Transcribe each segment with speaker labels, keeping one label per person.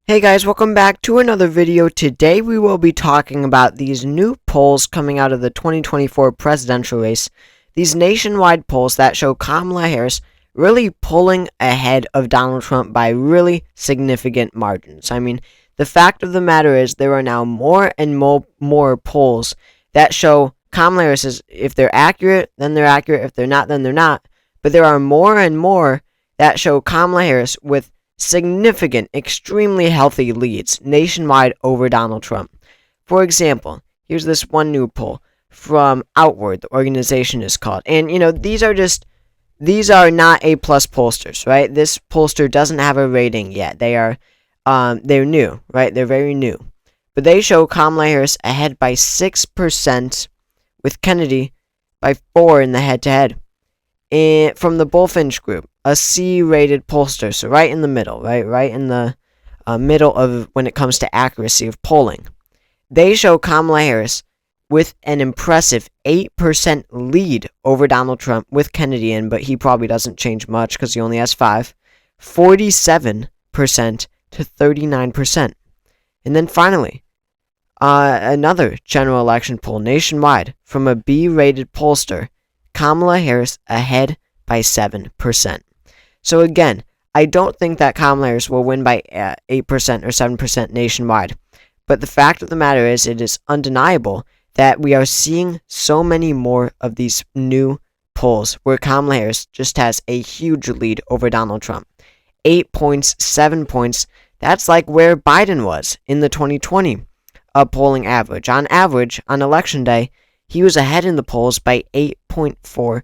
Speaker 1: Hey guys, welcome back to another video. Today we will be talking about these new polls coming out of the 2024 presidential race. These nationwide polls that show Kamala Harris really pulling ahead of Donald Trump by really significant margins. I mean, the fact of the matter is there are now more and more polls that show Kamala Harris is, if they're accurate, then they're accurate. If they're not, then they're not. But there are more and more that show Kamala Harris with significant, extremely healthy leads nationwide over Donald Trump. For example, here's this one new poll from Outward, the organization is called. And, these are not A+ pollsters, right? This pollster doesn't have a rating yet. They're new, right? They're very new. But they show Kamala Harris ahead by 6%, with Kennedy by 4 in the head-to-head. And from the Bullfinch Group, a C-rated pollster, so right in the middle, right in the middle of when it comes to accuracy of polling. They show Kamala Harris with an impressive 8% lead over Donald Trump with Kennedy in, but he probably doesn't change much because he only has 5, 47% to 39%. And then finally, another general election poll nationwide from a B-rated pollster, Kamala Harris ahead by 7%. So again, I don't think that Kamala Harris will win by 8% or 7% nationwide. But the fact of the matter is, it is undeniable that we are seeing so many more of these new polls where Kamala Harris just has a huge lead over Donald Trump. 8 points, 7 points, that's like where Biden was in the 2020 polling average. On average, on election day, he was ahead in the polls by 8.4%.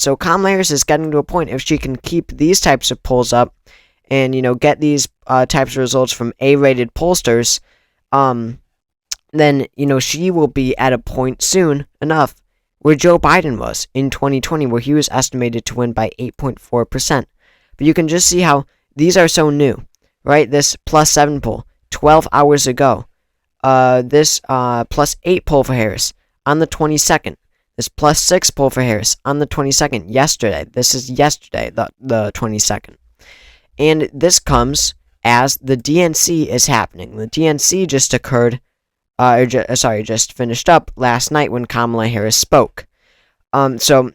Speaker 1: So Kamala Harris is getting to a point, if she can keep these types of polls up and, get these types of results from A-rated pollsters, then, she will be at a point soon enough where Joe Biden was in 2020, where he was estimated to win by 8.4%. But you can just see how these are so new, right? This +7 poll, 12 hours ago. This +8 poll for Harris on the 22nd. This +6 poll for Harris on the 22nd, yesterday. This is yesterday, the 22nd. And this comes as the DNC is happening. The DNC just occurred, just finished up last night when Kamala Harris spoke. So,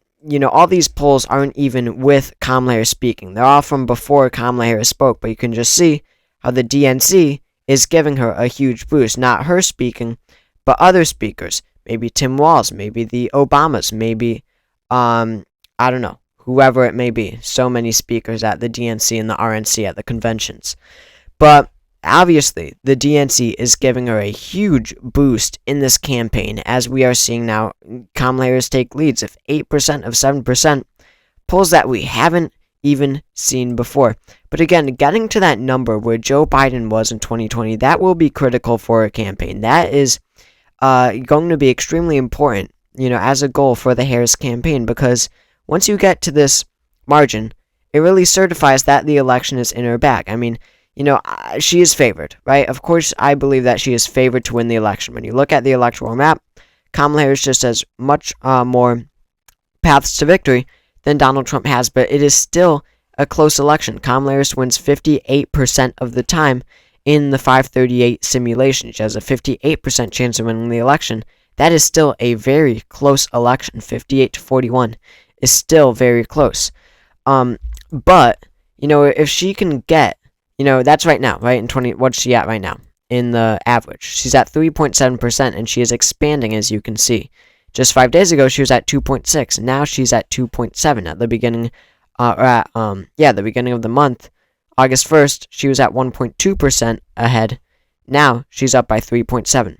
Speaker 1: all these polls aren't even with Kamala Harris speaking. They're all from before Kamala Harris spoke, but you can just see how the DNC is giving her a huge boost. Not her speaking, but other speakers. Maybe Tim Walz, maybe the Obamas, maybe, I don't know, whoever it may be. So many speakers at the DNC and the RNC at the conventions. But obviously, the DNC is giving her a huge boost in this campaign, as we are seeing now Kamala Harris take leads of 8% of 7%, polls that we haven't even seen before. But again, getting to that number where Joe Biden was in 2020, that will be critical for a campaign. That is going to be extremely important, as a goal for the Harris campaign, because once you get to this margin, it really certifies that the election is in her bag. I mean, she is favored, right? Of course, I believe that she is favored to win the election. When you look at the Electoral Map, Kamala Harris just has much more paths to victory than Donald Trump has, but it is still a close election. Kamala Harris wins 58% of the time in the 538 simulation. She has a 58% chance of winning the election. That is still a very close election. 58 to 41 is still very close. But, if she can get, that's right now, right? What's she at right now in the average? She's at 3.7%, and she is expanding, as you can see. Just 5 days ago, she was at 2.6, and now she's at 2.7 at the beginning, the beginning of the month. August 1st, she was at 1.2% ahead. Now, she's up by 3.7.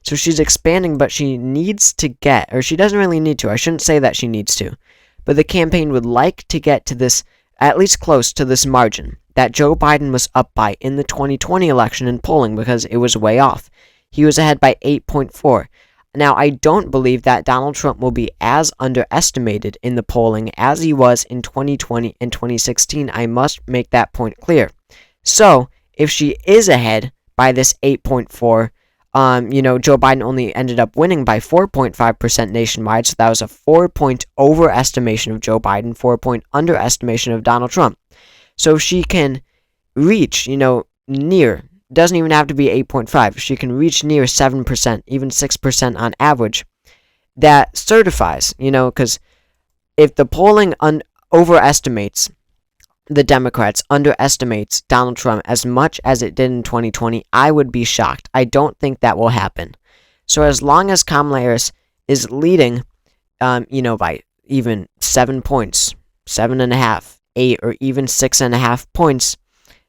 Speaker 1: So she's expanding, but she needs to get, or she doesn't really need to. I shouldn't say that she needs to. But the campaign would like to get to this, at least close to this margin that Joe Biden was up by in the 2020 election in polling, because it was way off. He was ahead by 8.4. Now, I don't believe that Donald Trump will be as underestimated in the polling as he was in 2020 and 2016. I must make that point clear. So, if she is ahead by this 8.4, Joe Biden only ended up winning by 4.5% nationwide, so that was a 4-point overestimation of Joe Biden, 4-point underestimation of Donald Trump. So if she can reach, near doesn't even have to be 8.5. She can reach near 7%, even 6% on average. That certifies, because if the polling overestimates the Democrats, underestimates Donald Trump as much as it did in 2020, I would be shocked. I don't think that will happen. So as long as Kamala Harris is leading, by even 7 points, 7.5, 8, or even 6.5 points,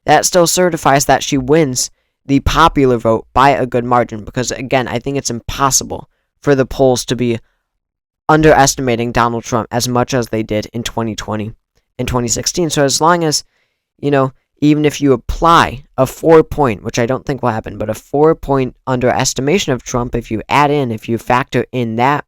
Speaker 1: that still certifies that she wins the popular vote by a good margin. Because again, I think it's impossible for the polls to be underestimating Donald Trump as much as they did in 2020 and 2016. So as long as, even if you apply a 4-point, which I don't think will happen, but a 4-point underestimation of Trump, if you factor in that,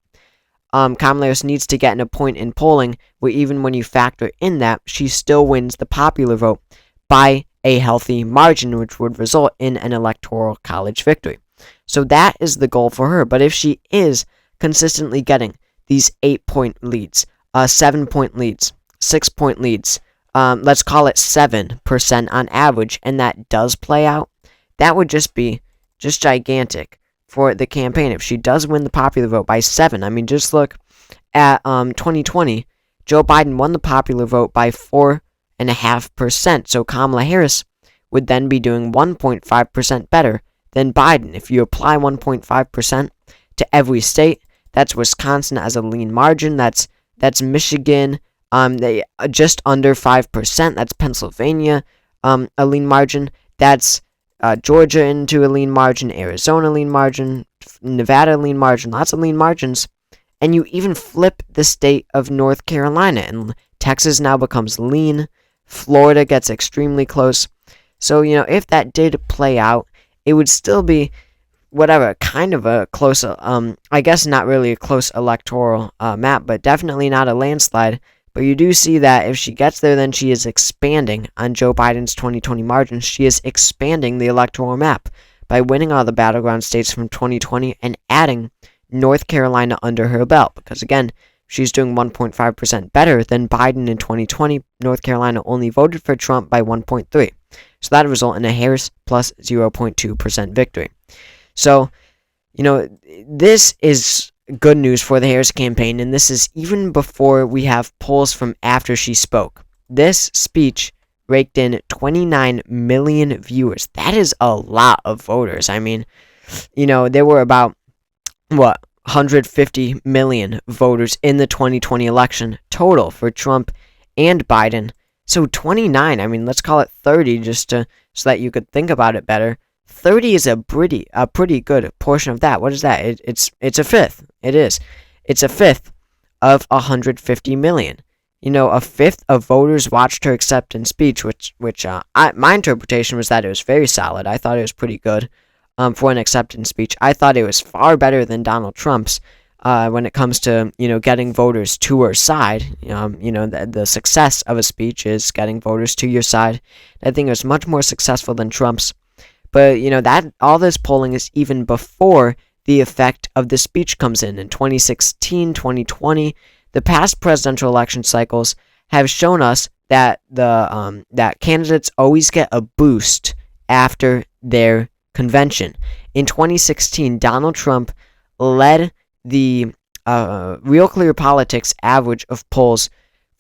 Speaker 1: Kamala Harris needs to get in a point in polling where even when you factor in that, she still wins the popular vote by a healthy margin, which would result in an electoral college victory. So that is the goal for her. But if she is consistently getting these 8-point leads, 7-point leads, 6-point leads, let's call it 7% on average, and that does play out, that would just be gigantic for the campaign. If she does win the popular vote by 7, I mean, just look at 2020, Joe Biden won the popular vote by 4.5%, so Kamala Harris would then be doing 1.5% better than Biden. If you apply 1.5% to every state, that's Wisconsin as a lean margin, that's Michigan, they just under 5%, that's Pennsylvania, a lean margin, that's Georgia into a lean margin, Arizona lean margin, Nevada lean margin, lots of lean margins, and you even flip the state of North Carolina, and Texas now becomes lean, Florida gets extremely close. So, if that did play out, it would still be kind of a close, I guess not really a close electoral map, but definitely not a landslide. But you do see that if she gets there, then she is expanding on Joe Biden's 2020 margin. She is expanding the electoral map by winning all the battleground states from 2020 and adding North Carolina under her belt. Because again, she's doing 1.5% better than Biden in 2020. North Carolina only voted for Trump by 1.3. So that would result in a Harris plus 0.2% victory. So, this is good news for the Harris campaign, and this is even before we have polls from after she spoke. This speech raked in 29 million viewers. That is a lot of voters. I mean, there were about, 150 million voters in the 2020 election total for Trump and Biden. So 29, I mean, let's call it 30 so that you could think about it better. 30 is a pretty good portion of that. What is that? It's a fifth. It is. It's a fifth of 150 million. A fifth of voters watched her acceptance speech, which my interpretation was that it was very solid. I thought it was pretty good for an acceptance speech. I thought it was far better than Donald Trump's when it comes to, getting voters to her side. The success of a speech is getting voters to your side. I think it was much more successful than Trump's. But, that all this polling is even before the effect of the speech comes in. In 2016, 2020, the past presidential election cycles have shown us that that candidates always get a boost after their convention. In 2016, Donald Trump led the Real Clear Politics average of polls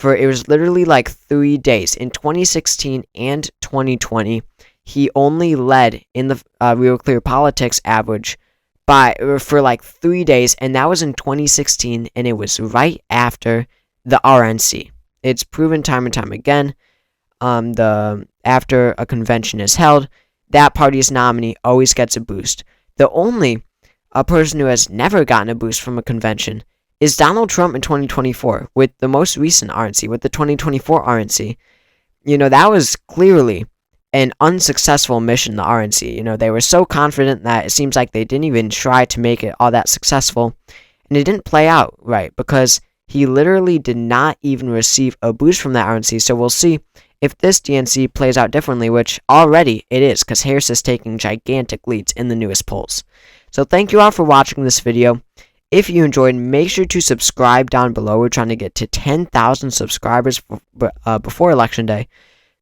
Speaker 1: it was literally like 3 days. In 2016 and 2020, he only led in the Real Clear Politics average for like 3 days, and that was in 2016, and it was right after the RNC. It's proven time and time again. After a convention is held, that party's nominee always gets a boost. The only person who has never gotten a boost from a convention is Donald Trump in 2024 with the most recent RNC, with the 2024 RNC. That was clearly an unsuccessful mission, the RNC. They were so confident that it seems like they didn't even try to make it all that successful. And it didn't play out right because he literally did not even receive a boost from that RNC. So we'll see if this DNC plays out differently, which already it is, because Harris is taking gigantic leads in the newest polls. So thank you all for watching this video. If you enjoyed, make sure to subscribe down below. We're trying to get to 10,000 subscribers before Election Day.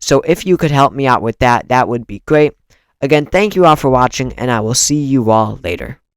Speaker 1: So if you could help me out with that, that would be great. Again, thank you all for watching, and I will see you all later.